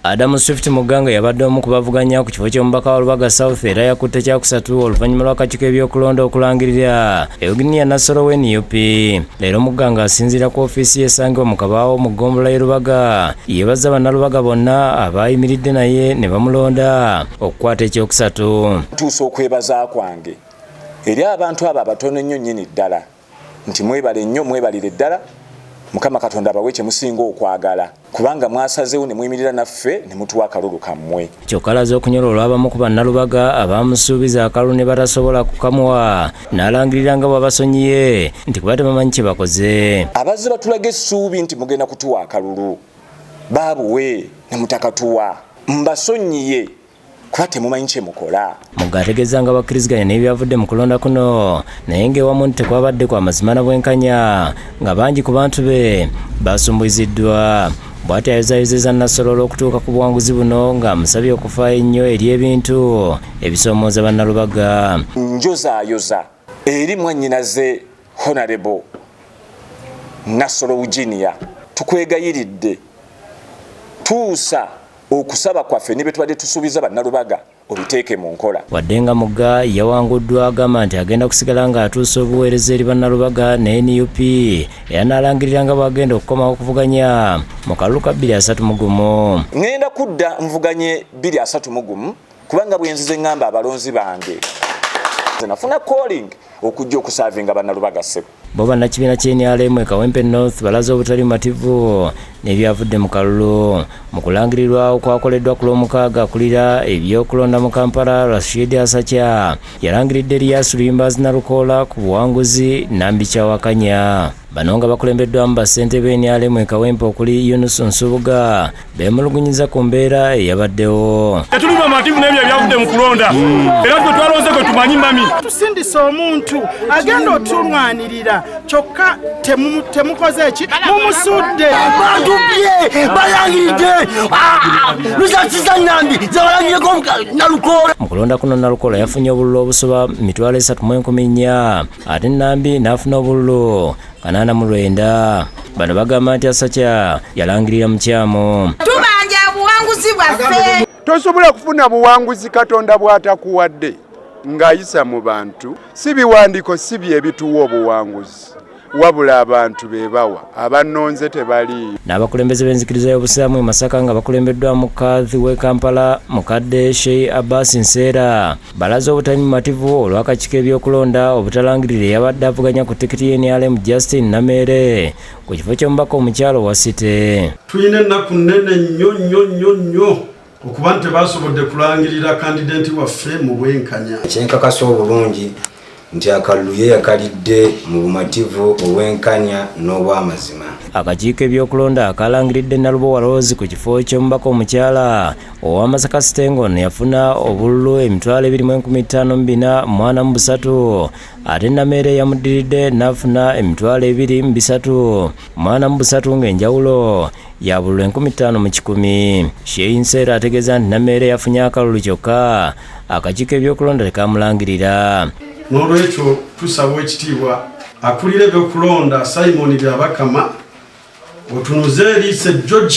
Adam Swift Muganga yabadde omu ku bavuganya ku kifo ky'omubaka wa Lubaga South era yakutte kyakusatu oluvannyuma lw'akakiiko ebyokulonda okulangirira Eugenia Nassolo w'NUP. Leero Muganga asinziira ku ofiisi y'esangibwa mu Kabaawo mu ggombolola y'e Lubaga yeebaza bannalubaga bonna abayimiridde naye ne bamulonda okukwata ekyokusatu. Ntuusa okwebaza kwange eri abantu abo abatono ennyo nnyini ddala nti mwebale nnyo mwebalire ddala Mukama Katonda abawe kye musinga okwagala kubanga mwasazeewo ne muyimirira naffe ne mutuwa akalulu kammwe. Kyokalaze okunyola olw'abamu ku bannalubaga abamusuubiza akalulu ne batasobola kukamuwa n'alangirira nga bw'abasonyiye nti kuba tebamanyi kye bakoze. Abazze batulaga essuubi nti mugenda kutuwa akalulu baabuwe ne mutakatuwa mbasonyiye kuba temumanyi kye mukola. Mugga ategeeza nga bakkiriziganya n'ebyavudde mu kulonda kuno naye ng'ewamu nti tekwabadde kwa mazima na bwenkanya nga bangi ku bantu be basumbuziddwa. Bw'ati ayozayozeza Nassolo olw'okutuuka ku buwanguzi buno ng'amusabye okufaayo ennyo eri ebintu ebisoomooza bannalubaga. Njozaayoza eri mwannyinaze Honorable Nassolo Eugenia tukwegayiridde tuusa okusaba kwaffe ne betwadde tusuubiza bannalubaga obiteeke mu nkola. Wadde nga Mugga yawanguddwa agamba nti agenda kusigala ng'atuusa obuweereza eri bannalubaga ne NUP era n'alangirira nga bw'agenda okukomawo okuvuganya mu kalulu ka 2031. Ngenda kudda nvuganye 2031 kubanga bwenzize ngamba abalonzi bange nafuna calling okujja okusavinga bannalubaga ssebo. Bo bannakibiina ky'NRM e Kawempe North balaze obutali mativu n'ebyavudde mu kalulu mu kulangirirwa okwakoleddwa ku Lwomukaaga akulira ebyokulonda mu Kampala Rashid Asakya yalangiridde Elias Luimbazi Nalukoola ku buwanguzi Nambi Kyawakanya. Bano nga bakulembeddwamu bassente b'NRM e Kawempe okuli Yunus Nsubuga beemulugunyiza ku mbeera eyabaddewo. Tetuli bamativu n'ebyo ebyavudde mu kulonda era twe twalonze kwe tumanyi mami. Tusindisa omuntu agenda otulwanirira kyokka temukoze eki mumusudde. Abantu bye balangiridde lusakiza Nambi zabalangireko Nalukoola. Mu kulonda kuno Nalukoola yafunye obululu obusoba 3,400 ate Nambi n'afuna obululu 89. Bano bagamba nti Asakya yalangirira mu kyamo. Tubanja buwanguzi bwaffe. Tosobola kufuna buwanguzi Katonda bw'atakuwadde ng'ayisa mu bantu. Si biwandiiko si bye bituwa obuwanguzi wabula abantu bebawa abannonze tebali. N'abakulembeze b'enzikiriza y'obusiraamu e Masaka nga bakulembeddwa mu kadhi w'e Kampala mukadde Sheikh Abbas Nseera balaze obutali mumativu olw'akakiiko ebyokulonda obutalangirira eyabadde avuganya ku tikiti y'NRM Justin Namere ku kifo ky'omubaka omukyalo wa Site. Tuyina ennaku nnene nnyo okuba nti basobodde kulangirira kandidenti waffe mu bwenkanya. Kyenkakasa obulungi nti akalulu ye yakalidde mu bumativu obwenkanya n'obw'amazima. Akakiiko ebyokulonda akalangiridde Nalubowa Rose ku kifo ky'omubaka omukyala owa Masaka Stengon yafuna obululu 25,443 ate Namere yamuddiridde n'afuna 2,343 ng'enjawulo ya bululu 5,100. Sheikh Nseera ategeeza nti Namere yafunye akalulu kyokka akakiiko ebyokulonda tekamulangirira. N'olwekyo tusaba ekitiibwa akulira ebyokulonda Simon Byabakama otunuze Elise George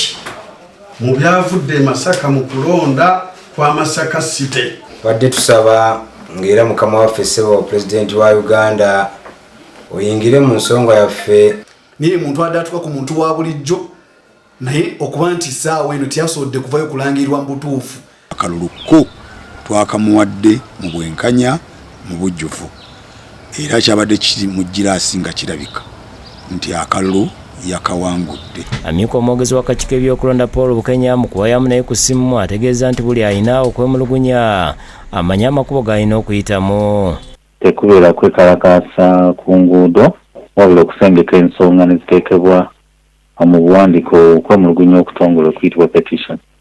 mu byavudde Masaka mu kulonda kwa Masaka City. Badde tusaba ng'era Mukama waffe Ssebo Pulezidenti wa Uganda oyingire mu nsonga yaffe. Niye muntu adatuka ku muntu wa bulijjo naye okuba nti ssaawa eno teyasobodde kuvayo kulangirwa mu butuufu. Akalulu ko twakamuwadde mu bwenkanya mu bujjufu era kyabadde kiri mu giraasi nga kirabika nti akalulu yakawangudde. Amyuka omwogezi w'akakiiko ebyokulonda Paul Bukenya mu kuwayamu naye ku ssimu ategeeza nti buli alina okwemulugunya amanye amakubo g'alina okuyitamu. Tekubeera kwekalakaasa ku nguudo wabula okusengeka ensonga ne ziteekebwa mu buwandiiko okwemulugunya okutongole okuyitibwa petition.